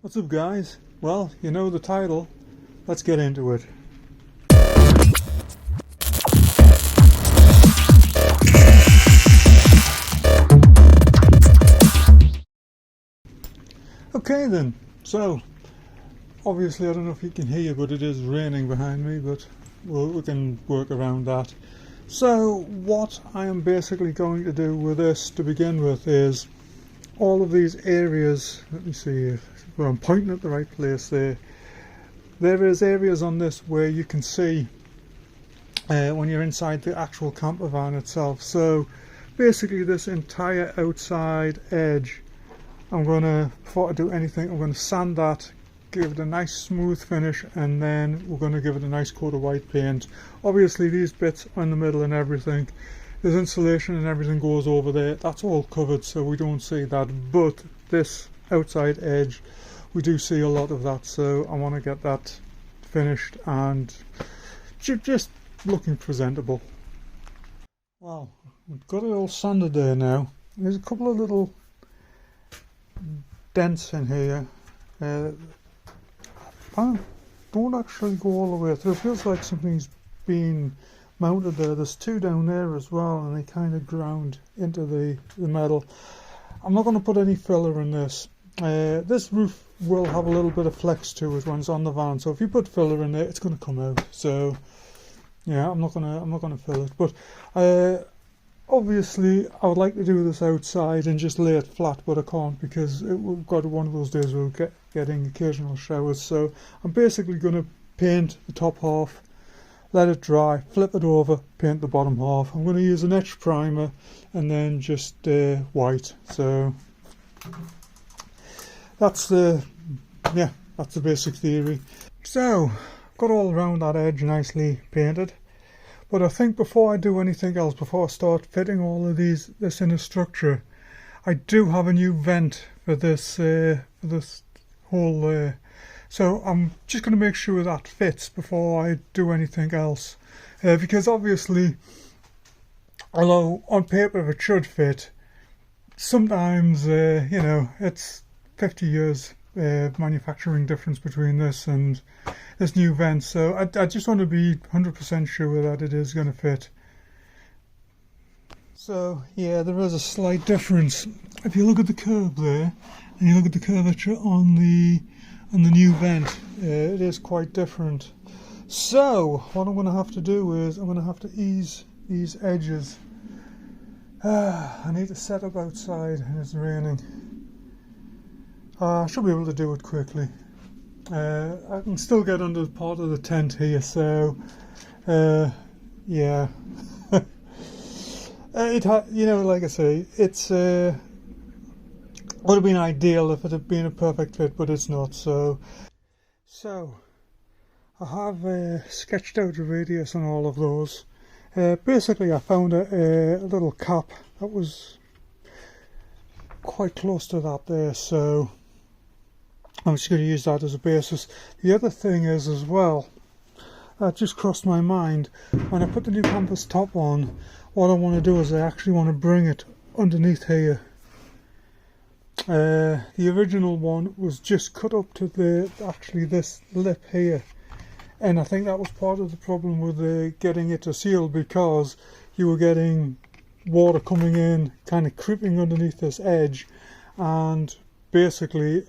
What's up, guys? Well, you know the title. Let's get into it. Okay then, so obviously I don't know if you can hear, but it is raining behind me, but we can work around that. So what I am basically going to do with this to begin with is all of these areas. Let me see if I'm pointing at the right place there. There is areas on this where you can see when you're inside the actual camper van itself. So basically this entire outside edge, before I do anything, I'm going to sand that, give it a nice smooth finish, and then we're going to give it a nice coat of white paint. Obviously these bits in the middle and everything, there's insulation and everything goes over there, that's all covered so we don't see that, but this outside edge we do see a lot of that, so I want to get that finished and just looking presentable. Well, we've got it all sanded there now. There's a couple of little dents in here. Don't actually go all the way through. It feels like something's been mounted there. There's two down there as well, and they kind of ground into the metal. I'm not going to put any filler in this. This roof will have a little bit of flex to it when it's on the van, so if you put filler in there, it's going to come out. So yeah, I'm not gonna fill it. But obviously, I would like to do this outside and just lay it flat, but I can't because we've got one of those days where we're getting occasional showers. So I'm basically going to paint the top half, let it dry, flip it over, paint the bottom half. I'm going to use an etch primer and then just white. So that's the basic theory. So got all around that edge nicely painted. But I think before I do anything else, before I start fitting all of this in a structure, I do have a new vent for this hole. So I'm just going to make sure that fits before I do anything else. Because obviously, although on paper it should fit, sometimes it's 50 years manufacturing difference between this and this new vent, so I just want to be 100% sure that it is going to fit. So yeah, there is a slight difference. If you look at the curve there and you look at the curvature on the new vent, it is quite different. So what I'm going to have to do is I'm going to have to ease these edges. I need to set up outside and it's raining. I should be able to do it quickly. I can still get under part of the tent here, so yeah. Like I say, it's would have been ideal if it had been a perfect fit, but it's not. So I have sketched out a radius on all of those. Basically, I found a little cap that was quite close to that there, so I'm just going to use that as a basis. The other thing is as well, that just crossed my mind, when I put the new canvas top on, what I want to do is I actually want to bring it underneath here. The original one was just cut up to this lip here, and I think that was part of the problem with getting it to seal, because you were getting water coming in, kind of creeping underneath this edge, and basically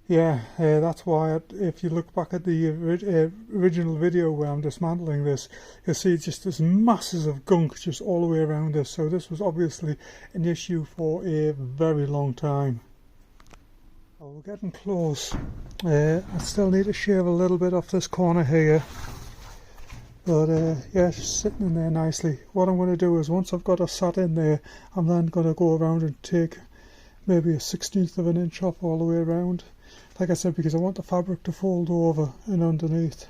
that's why if you look back at the original video where I'm dismantling this, you'll see just this masses of gunk just all the way around this. So this was obviously an issue for a very long time. Well, we're getting close. I still need to shave a little bit off this corner here, but yeah, it's just sitting in there nicely. What I'm going to do is, once I've got it sat in there, I'm then going to go around and take maybe a 1/16 of an inch off all the way around, like I said, because I want the fabric to fold over and underneath.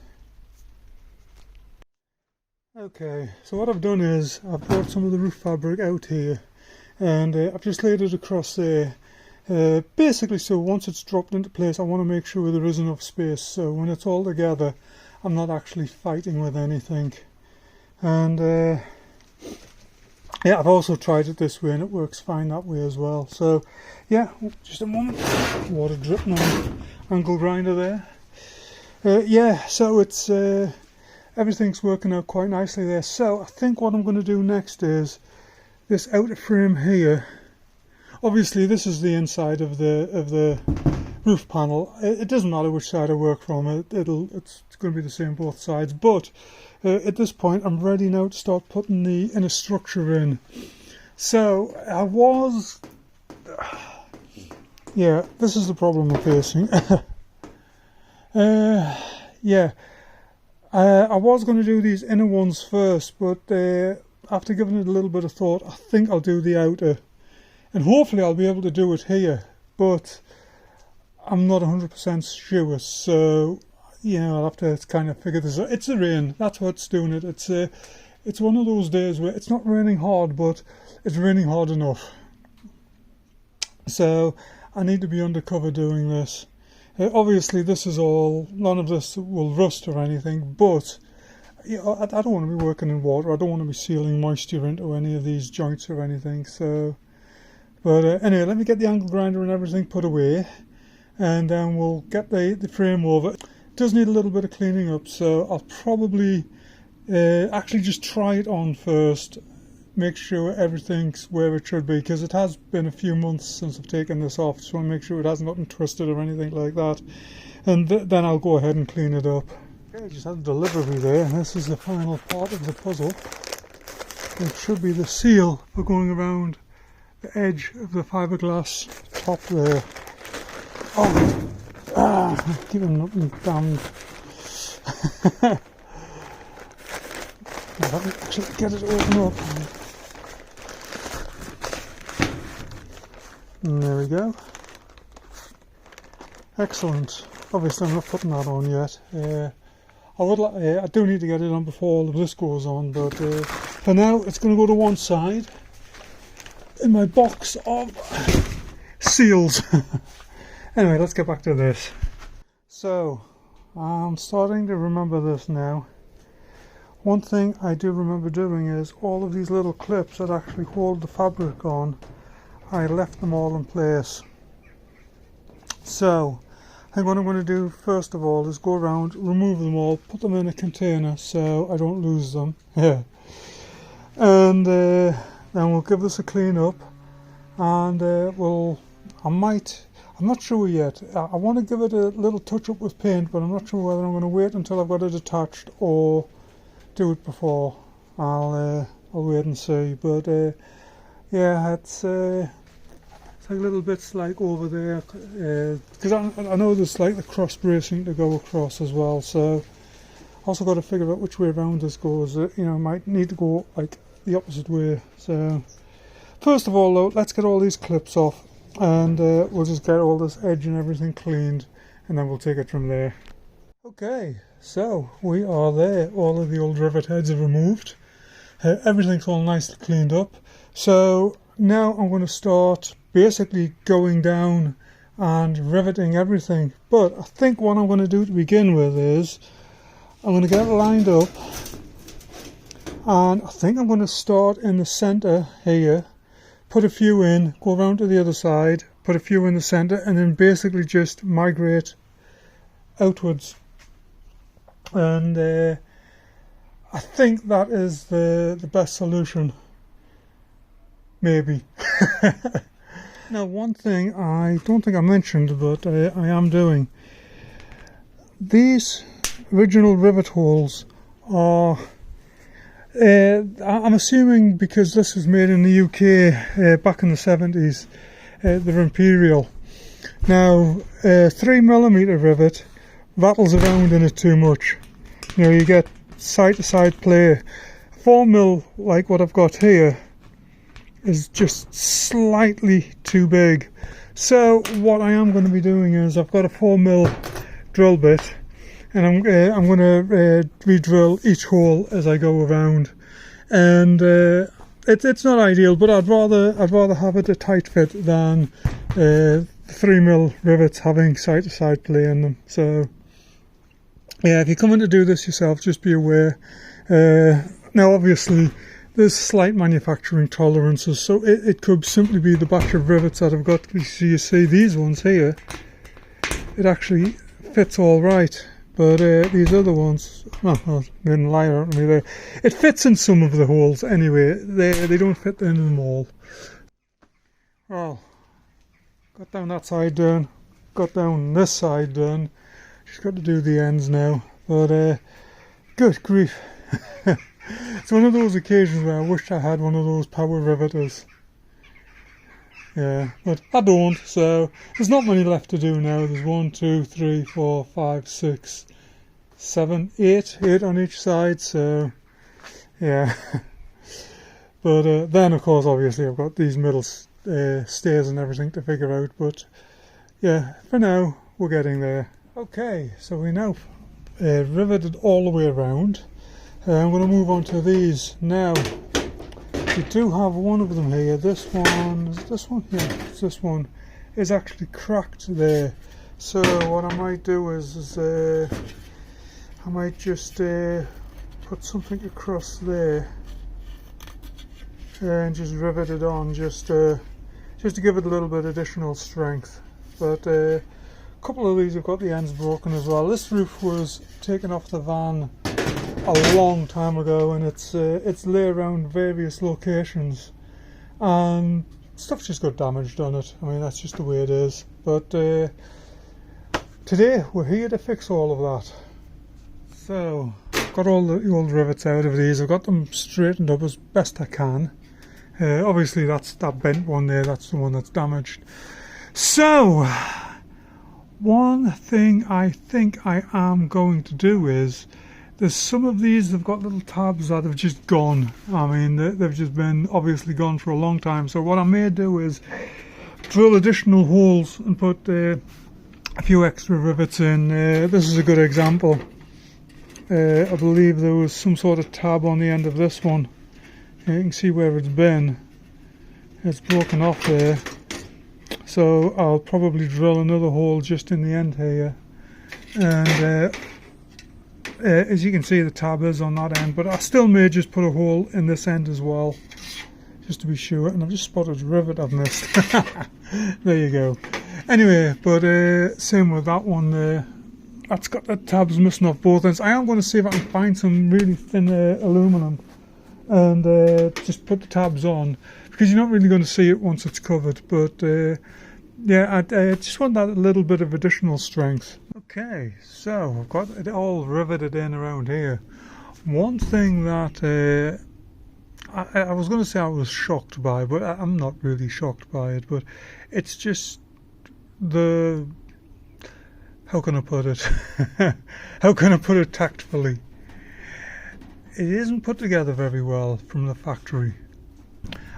Okay, so what I've done is I've brought some of the roof fabric out here, and I've just laid it across there, basically so once it's dropped into place I want to make sure there is enough space, so when it's all together I'm not actually fighting with anything. And Yeah, I've also tried it this way and it works fine that way as well. So yeah, just a moment. Water dripping on angle grinder there. Yeah, so it's everything's working out quite nicely there. So I think what I'm going to do next is this outer frame here. Obviously this is the inside of the roof panel. It doesn't matter which side I work from. It's going to be the same both sides. But at this point I'm ready now to start putting the inner structure in. So I was, yeah, this is the problem I'm facing. Yeah, I was going to do these inner ones first, but after giving it a little bit of thought, I think I'll do the outer, and hopefully I'll be able to do it here, but I'm not 100% sure, so you know, I'll have to kind of figure this out. It's the rain, that's what's doing it. It's one of those days where it's not raining hard, but it's raining hard enough, so I need to be undercover doing this. Obviously this is all, none of this will rust or anything, but you know, I don't want to be working in water. I don't want to be sealing moisture into any of these joints or anything. So, but anyway, let me get the angle grinder and everything put away, and then we'll get the frame over. It does need a little bit of cleaning up, so I'll probably actually just try it on first, make sure everything's where it should be, because it has been a few months since I've taken this off. Just want to make sure it hasn't gotten twisted or anything like that, and then I'll go ahead and clean it up. Okay, just had a delivery there, and this is the final part of the puzzle. It should be the seal for going around the edge of the fiberglass top there. Oh, keeping up and damned. Let me actually get it open up. And there we go. Excellent. Obviously I'm not putting that on yet. I do need to get it on before all of this goes on, but for now it's going to go to one side in my box of seals. Anyway, let's get back to this. So I'm starting to remember this now. One thing I do remember doing is all of these little clips that actually hold the fabric on, I left them all in place. So I think what I'm going to do first of all is go around, remove them all, put them in a container so I don't lose them. Yeah. And then we'll give this a clean up, and I'm not sure yet. I want to give it a little touch up with paint, but I'm not sure whether I'm going to wait until I've got it attached or do it before. I'll wait and see. But yeah, it's like little bits like over there, because I know there's like the cross bracing to go across as well, so also got to figure out which way around this goes. You know, might need to go like the opposite way. So first of all though, let's get all these clips off, and we'll just get all this edge and everything cleaned, and then we'll take it from there. Okay, so we are there. All of the old rivet heads are removed. Everything's all nicely cleaned up. So now I'm going to start basically going down and riveting everything. But I think what I'm going to do to begin with is I'm going to get it lined up, and I think I'm going to start in the center here, put a few in, go around to the other side, put a few in the center, and then basically just migrate outwards. And I think that is the best solution, maybe. Now, one thing I don't think I mentioned, but I am doing, these original rivet holes are, I'm assuming because this was made in the UK back in the 70s, they're imperial. Now, 3mm rivet rattles around in it too much. You know, you get side to side play. 4mm, like what I've got here, is just slightly too big. So what I am going to be doing is I've got a 4mm drill bit, and I'm going to re-drill each hole as I go around. And it's not ideal, but I'd rather have it a tight fit than 3mm rivets having side to side play in them. So yeah, if you're coming to do this yourself, just be aware. Now obviously there's slight manufacturing tolerances, so it could simply be the batch of rivets that I've got. So you see these ones here, it actually fits all right, but these other ones, oh, didn't lie at me there. It fits in some of the holes anyway. They don't fit in them all. Well, got down that side done, got down this side done. Just got to do the ends now, but good grief. It's one of those occasions where I wish I had one of those power riveters. Yeah, but I don't, so there's not many left to do now. There's 1, 2, 3, 4, 5, 6, 7, 8 on each side, so yeah. But then of course obviously I've got these middle stairs and everything to figure out, but yeah, for now we're getting there. Okay, so we now riveted all the way around. I'm going to move on to these now. We do have one of them here. This one, is this one? Yeah, this one is actually cracked there. So what I might do is I might just put something across there and just rivet it on, just to give it a little bit additional strength. But a couple of these have got the ends broken as well. This roof was taken off the van a long time ago, and it's lay around various locations and stuff just got damaged on it. I mean, that's just the way it is. But today we're here to fix all of that. So got all the old rivets out of these. I've got them straightened up as best I can. Obviously that's that bent one there, that's the one that's damaged. So one thing I think I am going to do is, there's some of these, they've got little tabs that have just gone. I mean, they've just been obviously gone for a long time. So what I may do is drill additional holes and put a few extra rivets in. This is a good example. I believe there was some sort of tab on the end of this one. You can see where it's been. It's broken off there. So I'll probably drill another hole just in the end here. And as you can see, the tab is on that end, but I still may just put a hole in this end as well, just to be sure. And I've just spotted a rivet I've missed. There you go. Anyway, but same with that one there. That's got the tabs missing off both ends. I am going to see if I can find some really thin aluminum and just put the tabs on, because you're not really going to see it once it's covered. But yeah, I just want that little bit of additional strength. Okay, so I've got it all riveted in around here. One thing that I was going to say I was shocked by, but I'm not really shocked by it, but it's just the, how can I put it? How can I put it tactfully? It isn't put together very well from the factory.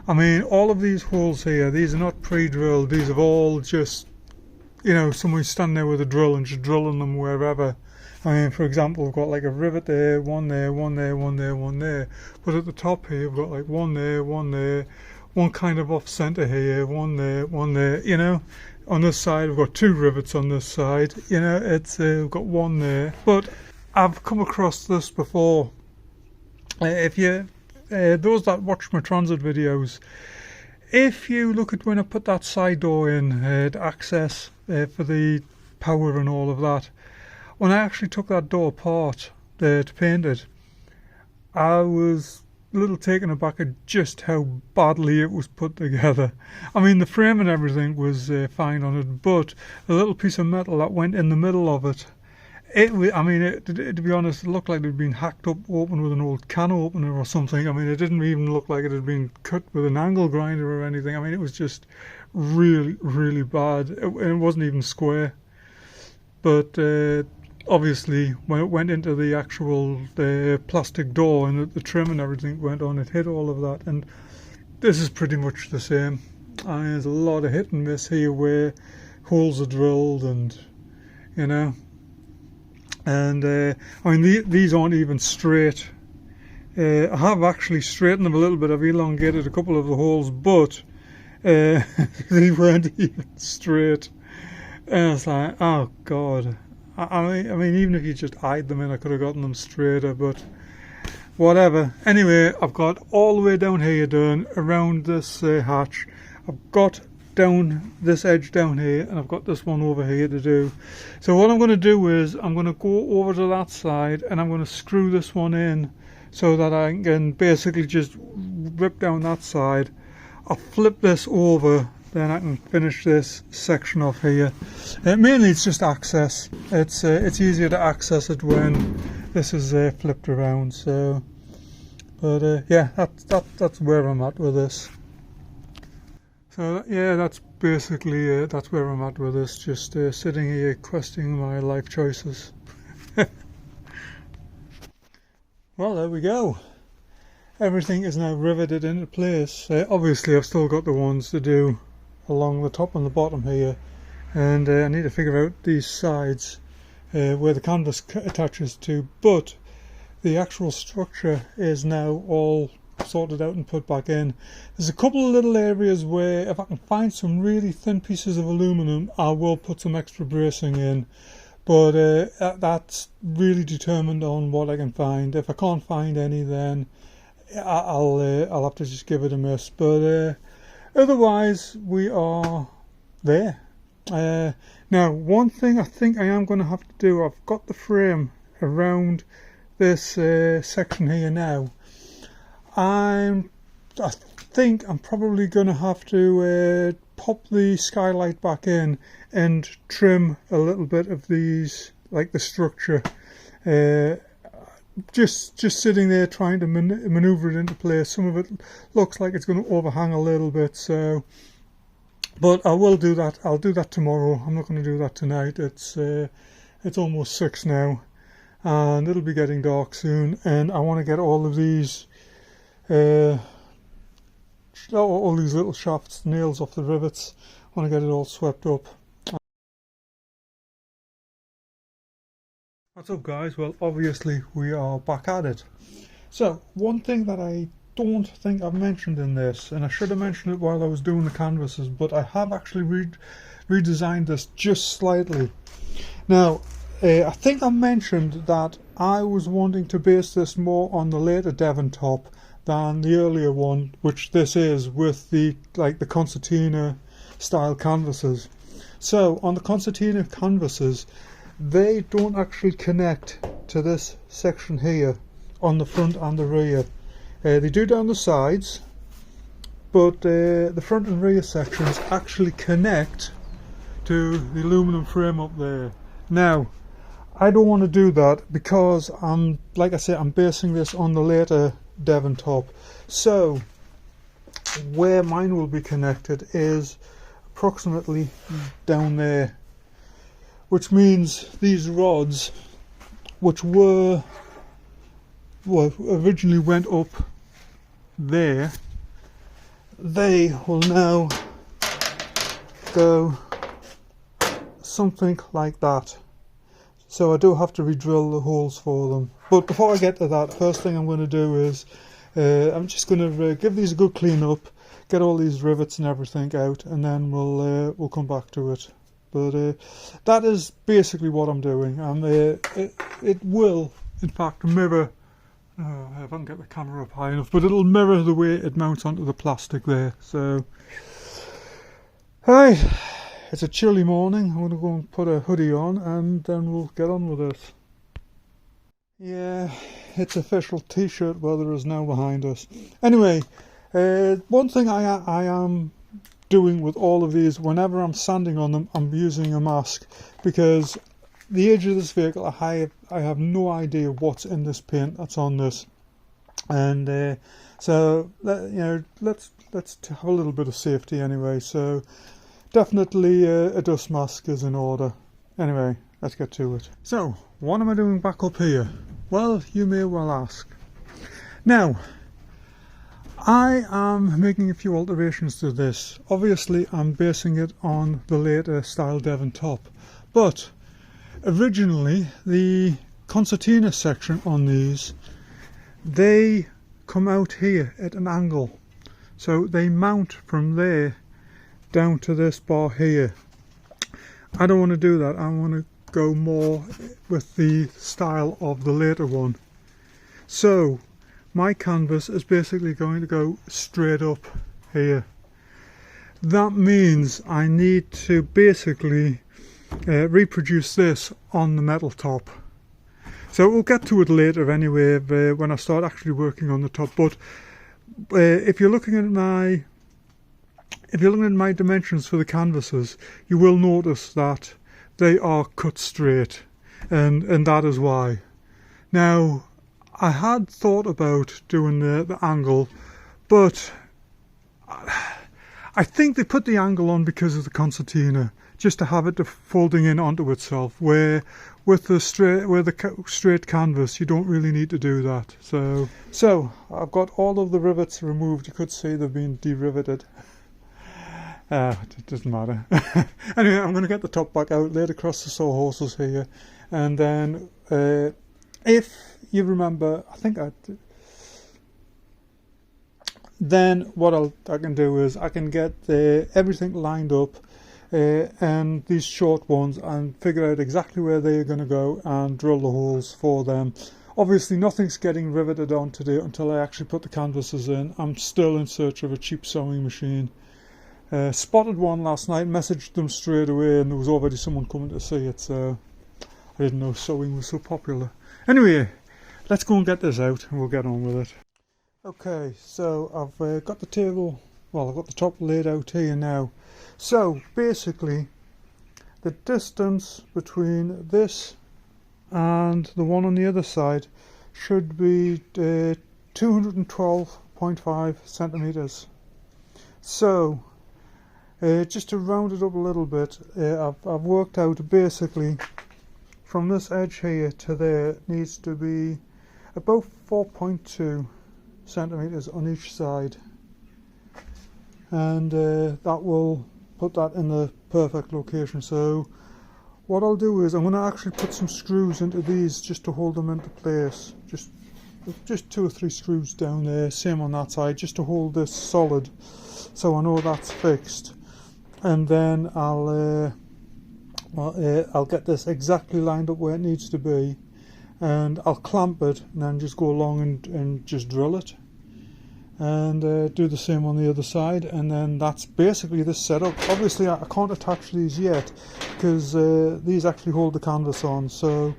I mean, all of these holes here, these are not pre-drilled. These have all just, you know, someone's standing there with a drill and just drilling them wherever. I mean, for example, we've got like a rivet there, one there, one there, one there, one there. But at the top here, we've got like one there, one kind of off centre here, one there, you know. On this side, we've got two rivets on this side, you know, it's we've got one there. But I've come across this before. If you, those that watch my transit videos, if you look at when I put that side door in to access for the power and all of that, when I actually took that door apart to paint it, I was a little taken aback at just how badly it was put together. I mean, the frame and everything was fine on it, but the little piece of metal that went in the middle of it, to be honest, it looked like it had been hacked up open with an old can opener or something. I mean, it didn't even look like it had been cut with an angle grinder or anything. I mean, it was just really, really bad. It wasn't even square. But obviously, when it went into the actual plastic door and the trim and everything went on, it hit all of that. And this is pretty much the same. There's a lot of hit and miss here where holes are drilled and, you know. And I mean, these aren't even straight. I have actually straightened them a little bit. I've elongated a couple of the holes, but they weren't even straight. And it's like, oh god. I mean, even if you just eyed them in, I could have gotten them straighter. But whatever. Anyway, I've got all the way down here done around this hatch. I've got down this edge down here, and I've got this one over here to do. So what I'm going to do is I'm going to go over to that side and I'm going to screw this one in so that I can basically just rip down that side. I'll flip this over, then I can finish this section off here. Mainly it's just access. It's easier to access it when this is flipped around. So, but yeah, that's where I'm at with this. So yeah, that's basically that's where I'm at with this. Just sitting here questioning my life choices. Well, there we go. Everything is now riveted into place. Obviously, I've still got the ones to do along the top and the bottom here, and I need to figure out these sides where the canvas attaches to. But the actual structure is now all sorted out and put back in. There's a couple of little areas where if I can find some really thin pieces of aluminum, I will put some extra bracing in, but that's really determined on what I can find. If I can't find any, then I'll have to just give it a miss, but otherwise we are there. Now, one thing I think I am going to have to do, I've got the frame around this section here now. I think I'm probably going to have to pop the skylight back in and trim a little bit of these, like the structure. Just sitting there trying to maneuver it into place. Some of it looks like it's going to overhang a little bit, so. But I will do that. I'll do that tomorrow. I'm not going to do that tonight. It's almost 6 now, and it'll be getting dark soon. And I want to get all of these. All these little shafts, nails off the rivets. I want to get it all swept up. What's up, guys? Well, obviously we are back at it. So one thing that I don't think I've mentioned in this, and I should have mentioned it while I was doing the canvases, but I have actually redesigned this just slightly. Now, I think I mentioned that I was wanting to base this more on the later Devon top than the earlier one, which this is, with the concertina style canvases. So on the concertina canvases, they don't actually connect to this section here on the front and the rear. They do down the sides, but the front and rear sections actually connect to the aluminum frame up there. Now, I don't want to do that because like I said, I'm basing this on the later Devon top. So where mine will be connected is approximately down there, which means these rods, which originally went up there, they will now go something like that. So I do have to re-drill the holes for them. But before I get to that, first thing I'm going to do is I'm just going to give these a good clean up, get all these rivets and everything out, and then we'll come back to it. But that is basically what I'm doing. It will, in fact, mirror. If I can get the camera up high enough, but it'll mirror the way it mounts onto the plastic there. So, hi. It's a chilly morning. I'm going to go and put a hoodie on, and then we'll get on with this. Yeah, it's official t-shirt weather is now behind us. Anyway, one thing I am doing with all of these, whenever I'm sanding on them, I'm using a mask, because the age of this vehicle, I have no idea what's in this paint that's on this, and so let's have a little bit of safety anyway. So definitely a dust mask is in order. Anyway, let's get to it. So, what am I doing back up here? Well, you may well ask. Now, I am making a few alterations to this. Obviously, I'm basing it on the later style Devon top, but originally the concertina section on these, they come out here at an angle. So they mount from there down to this bar here. I don't want to do that. I want to go more with the style of the later one. So my canvas is basically going to go straight up here. That means I need to basically reproduce this on the metal top. So we'll get to it later anyway, when I start actually working on the top. But if you're looking at my dimensions for the canvases, you will notice that they are cut straight, and that is why. Now, I had thought about doing the angle, but I think they put the angle on because of the concertina, just to have it folding in onto itself, where with the straight canvas you don't really need to do that. So I've got all of the rivets removed. You could see they've been de-riveted. It doesn't matter. Anyway, I'm going to get the top back out, laid across the sawhorses here, and then if you remember, I think then what I can do is I can get everything lined up, and these short ones, and figure out exactly where they're going to go and drill the holes for them. Obviously nothing's getting riveted on today until I actually put the canvases in. I'm still in search of a cheap sewing machine. Spotted one last night, messaged them straight away, and there was already someone coming to see it, so I didn't know sewing was so popular. Anyway, let's go and get this out and we'll get on with it. Okay, so I've got the table, well, I've got the top laid out here now. So basically the distance between this and the one on the other side should be 212.5 centimeters. So just to round it up a little bit, I've worked out basically from this edge here to there needs to be about 4.2 centimeters on each side, and that will put that in the perfect location. So what I'll do is I'm going to actually put some screws into these just to hold them into place, just 2 or 3 screws down there, same on that side, just to hold this solid, so I know that's fixed. And then I'll get this exactly lined up where it needs to be, and I'll clamp it and then just go along and just drill it, and do the same on the other side. And then that's basically the setup. Obviously I can't attach these yet because these actually hold the canvas on, so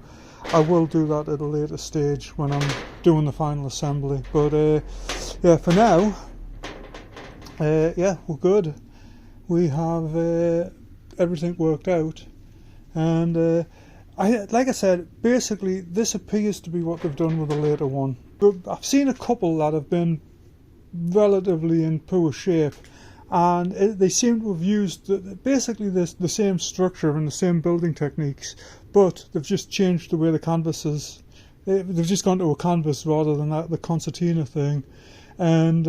I will do that at a later stage when I'm doing the final assembly. But yeah, for now, yeah, we're good. We have everything worked out, and like I said, basically this appears to be what they've done with the later one. But I've seen a couple that have been relatively in poor shape, and they seem to have used basically the same structure and the same building techniques, but they've just changed the way the canvas is. They've just gone to a canvas rather than the concertina thing, and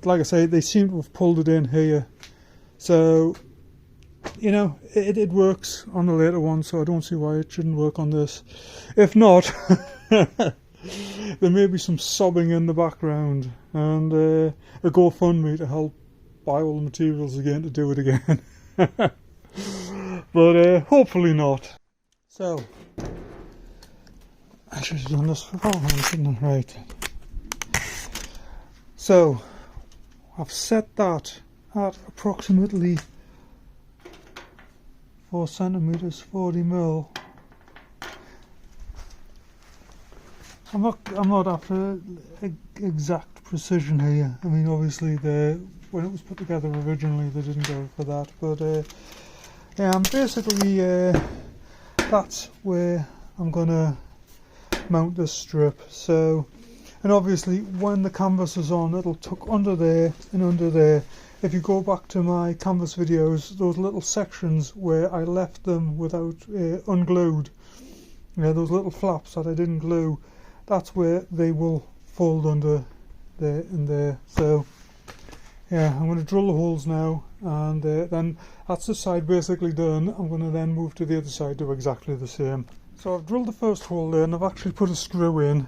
like I say, they seem to have pulled it in here. So, you know, it works on the later one, so I don't see why it shouldn't work on this. If not, there may be some sobbing in the background, and a GoFundMe to help buy all the materials again to do it again. But hopefully not. So, I should have done this beforehand, shouldn't I? Right. So, I've set that at approximately 4 centimeters, 40 mil. I'm not after exact precision here. I mean, obviously when it was put together originally they didn't go for that, but yeah, I'm basically that's where I'm gonna mount this strip. So, and obviously when the canvas is on, it'll tuck under there and under there. If you go back to my canvas videos, those little sections where I left them without unglued, those little flaps that I didn't glue, that's where they will fold under there and there. So yeah, I'm going to drill the holes now, and then that's the side basically done. I'm going to then move to the other side, do exactly the same. So I've drilled the first hole there, and I've actually put a screw in,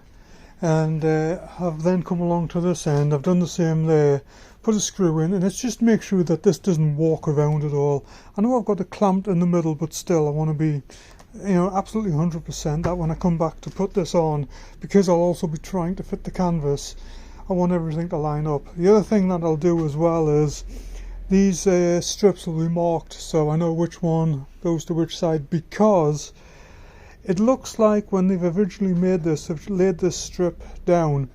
and I've then come along to this end. I've done the same there, put a screw in, and it's just make sure that this doesn't walk around at all. I know I've got it clamped in the middle, but still I want to be you know, absolutely 100% that when I come back to put this on, because I'll also be trying to fit the canvas, I want everything to line up. The other thing that I'll do as well is these strips will be marked so I know which one goes to which side, because it looks like when they've originally made this, they've laid this strip down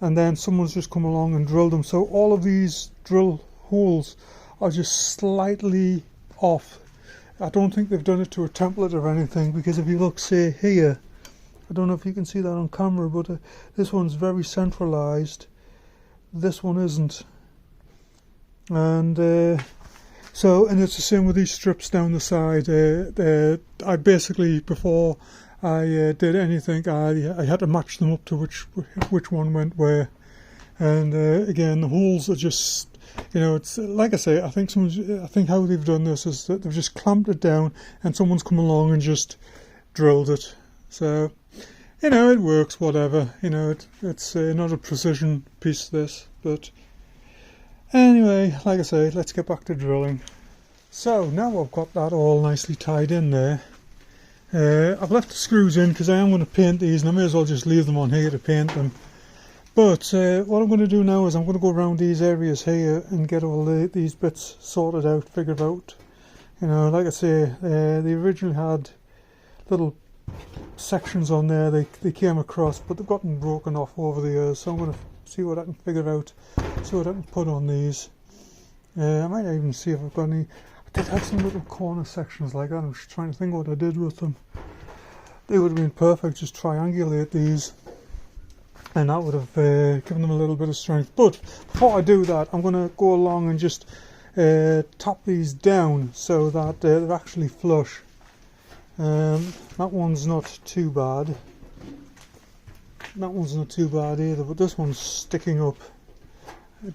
and then someone's just come along and drilled them, so all of these drill holes are just slightly off. I don't think they've done it to a template or anything, because if you look, say here, I don't know if you can see that on camera, but this one's very centralized, this one isn't. And so, and it's the same with these strips down the side. I basically, before I did anything, I had to match them up to which one went where. And again, the holes are just, you know, it's like I say, I think how they've done this is that they've just clamped it down and someone's come along and just drilled it. So, you know, it works, whatever. You know, it's not a precision piece, this, but anyway, like I say, let's get back to drilling. So now I've got that all nicely tied in there. I've left the screws in because I am going to paint these, and I may as well just leave them on here to paint them. But what I'm going to do now is I'm going to go around these areas here and get all these bits sorted out, figured out. You know, like I say, they originally had little sections on there they came across, but they've gotten broken off over the years, so I'm going to see what I can figure out, see what I can put on these. I might even see if I've got any. I did have some little corner sections like that. I'm just trying to think what I did with them. They would have been perfect, just triangulate these, and that would have given them a little bit of strength. But before I do that, I'm going to go along and just top these down so that they're actually flush. That one's not too bad. That one's not too bad either, but this one's sticking up.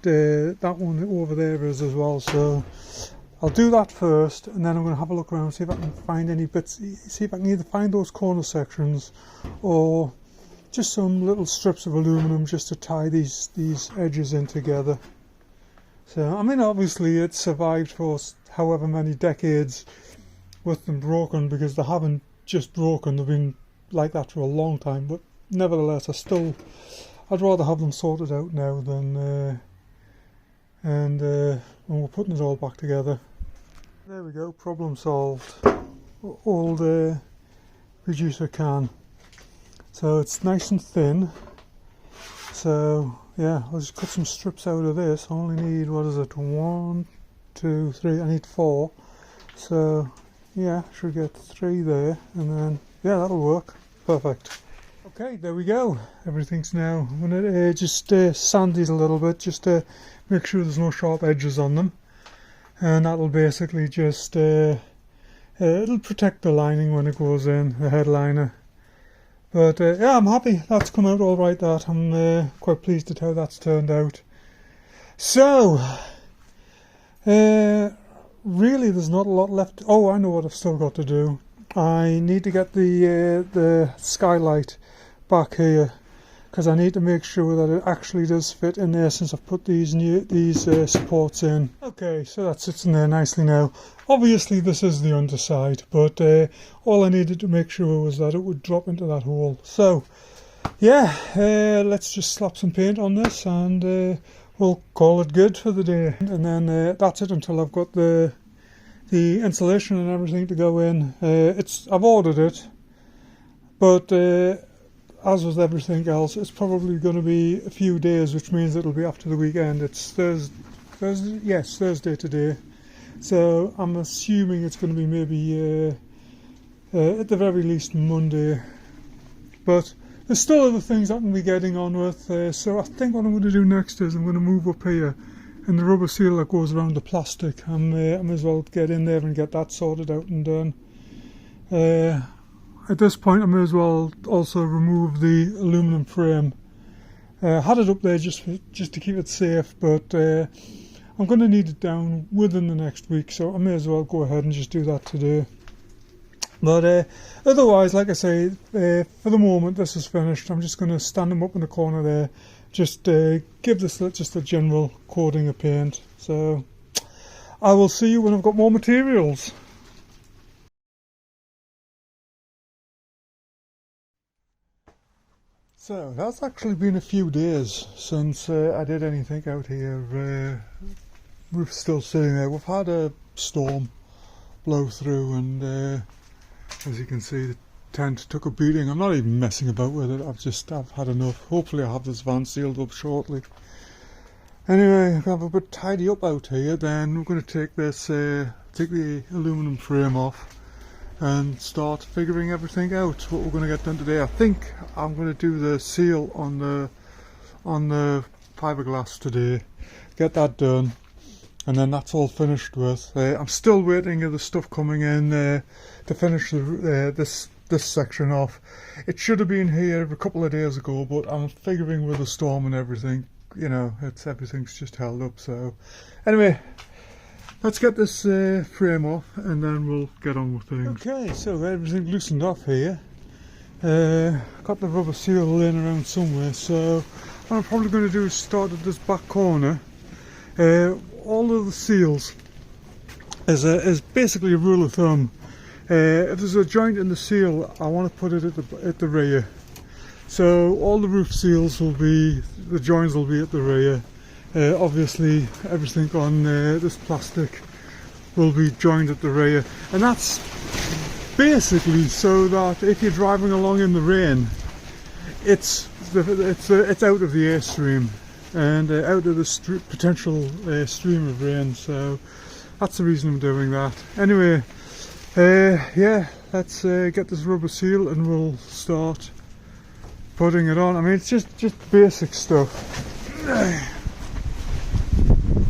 That one over there is as well, so I'll do that first, and then I'm going to have a look around, see if I can find any bits, see if I can either find those corner sections or just some little strips of aluminum just to tie these edges in together. So, I mean, obviously it survived for however many decades with them broken, because they haven't just broken, they've been like that for a long time, but nevertheless I'd rather have them sorted out now than when we're putting it all back together. There we go, problem solved. Old reducer can. So it's nice and thin. So yeah, I'll just cut some strips out of this. I only need, what is it, 1, 2, 3, I need 4. So yeah, should get 3 there, and then yeah, that'll work. Perfect. Okay, there we go. Everything's now. I'm going to just sand these a little bit, just to make sure there's no sharp edges on them, and that'll basically just it'll protect the lining when it goes in, the headliner. But yeah, I'm happy that's come out all right. That I'm quite pleased at how that's turned out. So really, there's not a lot left. Oh, I know what I've still got to do. I need to get the skylight back here, because I need to make sure that it actually does fit in there, since I've put these supports in. Okay, so that sits in there nicely now. Obviously this is the underside, but all I needed to make sure was that it would drop into that hole. So yeah, let's just slap some paint on this, and we'll call it good for the day. And then that's it until I've got the insulation and everything to go in. I've ordered it, but as with everything else, it's probably going to be a few days, which means it'll be after the weekend. It's Thursday, yes, Thursday today. So I'm assuming it's going to be maybe at the very least Monday. But there's still other things I can be getting on with. So I think what I'm going to do next is I'm going to move up here, and the rubber seal that goes around the plastic, I may as well get in there and get that sorted out and done. At this point I may as well also remove the aluminum frame. Had it up there just to keep it safe, but I'm going to need it down within the next week, so I may as well go ahead and just do that today. But otherwise, like I say, for the moment this is finished. I'm just going to stand them up in the corner there, just give this just a general coating of paint. So I will see you when I've got more materials. So that's actually been a few days since I did anything out here. Roof's still sitting there. We've had a storm blow through, and as you can see, the tent took a beating. I'm not even messing about with it. I've had enough. Hopefully I'll have this van sealed up shortly. Anyway, I've got a bit tidy up out here. Then we're going to take this, take the aluminum frame off and start figuring everything out, what we're going to get done today. I think I'm going to do the seal on the fiberglass today, get that done, and then that's all finished with. I'm still waiting for the stuff coming in to finish this section off. It should have been here a couple of days ago, but I'm figuring with the storm and everything, you know, everything's just held up. So anyway, let's get this frame off and then we'll get on with things. Okay, so everything loosened off here. Got the rubber seal laying around somewhere, so what I'm probably going to do is start at this back corner. All of the seals is basically a rule of thumb. If there's a joint in the seal, I want to put it at the rear. So all the roof seals will be, the joints will be at the rear. Obviously everything on this plastic will be joined at the rear, and that's basically so that if you're driving along in the rain, it's out of the airstream and out of the potential stream of rain. So that's the reason I'm doing that. Anyway, yeah, let's get this rubber seal and we'll start putting it on. I mean, it's just basic stuff.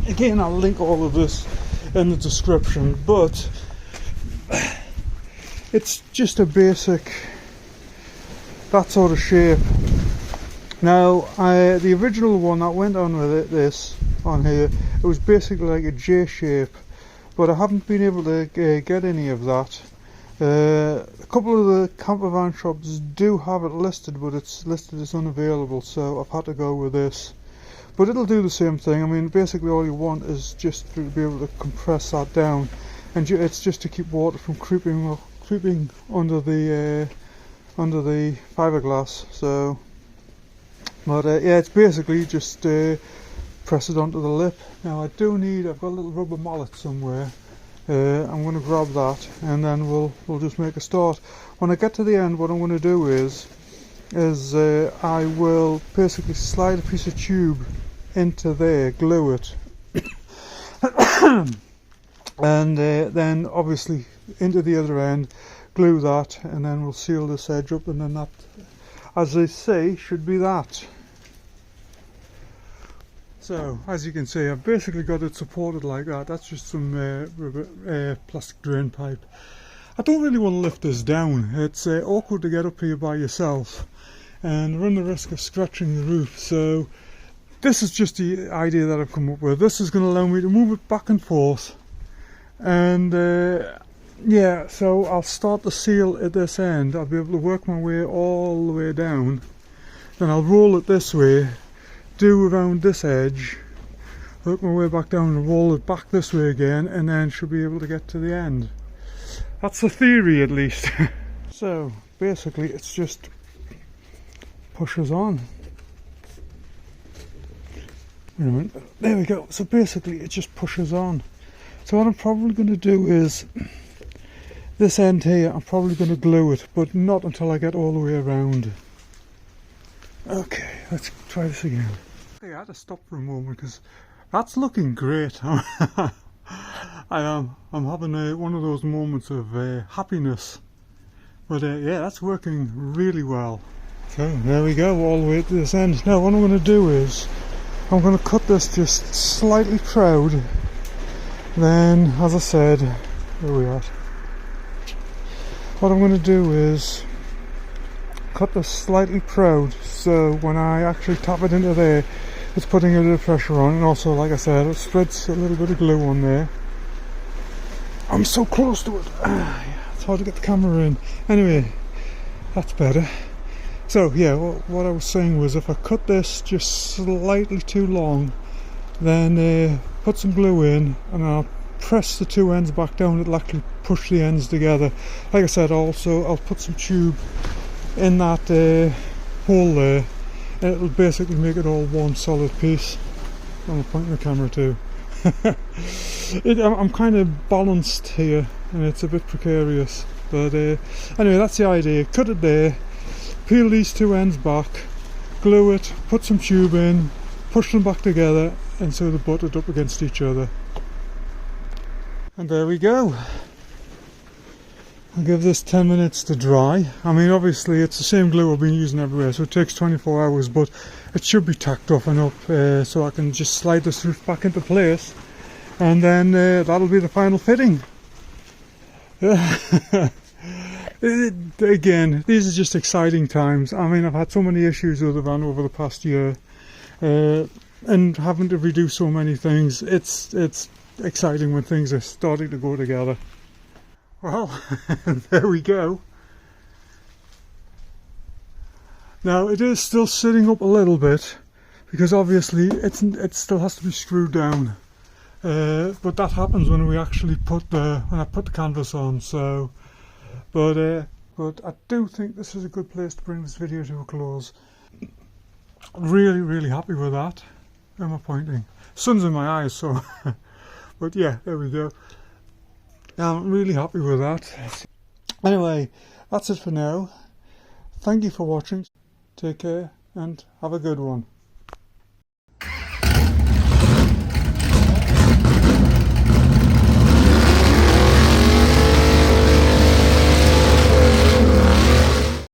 Again, I'll link all of this in the description, but it's just a basic, that sort of shape. Now, the original one that went on with this on here, it was basically like a J shape, but I haven't been able to get any of that. A couple of the camper van shops do have it listed, but it's listed as unavailable, so I've had to go with this. But it'll do the same thing. I mean, basically all you want is just to be able to compress that down, and it's just to keep water from creeping under the fiberglass. So, but yeah, it's basically just press it onto the lip. Now I've got a little rubber mallet somewhere. I'm going to grab that, and then we'll just make a start. When I get to the end, what I'm going to do is I will basically slide a piece of tube into there, glue it, and then obviously into the other end, glue that, and then we'll seal this edge up, and then that, as they say, should be that. So as you can see, I've basically got it supported like that. That's just some plastic drain pipe. I don't really want to lift this down. It's awkward to get up here by yourself and run the risk of scratching the roof. So this is just the idea that I've come up with. This is going to allow me to move it back and forth, and yeah, so I'll start the seal at this end. I'll be able to work my way all the way down, then I'll roll it this way, do around this edge, work my way back down and roll it back this way again, and then should be able to get to the end. That's the theory, at least. So basically it's just pushes on. Wait a minute, there we go. So basically it just pushes on. So what I'm probably going to do is this end here, I'm probably going to glue it, but not until I get all the way around. Okay, let's try this again. Okay, I had to stop for a moment because that's looking great. I'm having one of those moments of happiness. But yeah, that's working really well. So there we go, all the way to this end. Now what I'm going to do is I'm going to cut this just slightly proud. Then, as I said, where are we at? What I'm going to do is cut this slightly proud, so when I actually tap it into there, it's putting a bit of pressure on, and also, like I said, it spreads a little bit of glue on there. I'm so close to it. It's hard to get the camera in. Anyway, that's better. So yeah, what I was saying was, if I cut this just slightly too long, then put some glue in, and I'll press the two ends back down. It'll actually push the ends together. Like I said, also I'll put some tube in that hole there, and it'll basically make it all one solid piece. I'm pointing the camera to. I'm kind of balanced here, and it's a bit precarious. But anyway, that's the idea. Cut it there, peel these two ends back, glue it, put some tube in, push them back together, and so they're butted up against each other. And there we go. I'll give this 10 minutes to dry. I mean, obviously it's the same glue I've been using everywhere, so it takes 24 hours, but it should be tacked off and up, so I can just slide this roof back into place, and then that'll be the final fitting. Again, these are just exciting times. I mean, I've had so many issues with the van over the past year, and having to redo so many things. It's exciting when things are starting to go together. Well, there we go. Now it is still sitting up a little bit because obviously it still has to be screwed down. But that happens when we actually when I put the canvas on. So, but I do think this is a good place to bring this video to a close. Really, really happy with that. Where am I pointing? Sun's in my eyes, so. But yeah, there we go. I'm really happy with that. Anyway, that's it for now. Thank you for watching. Take care and have a good one.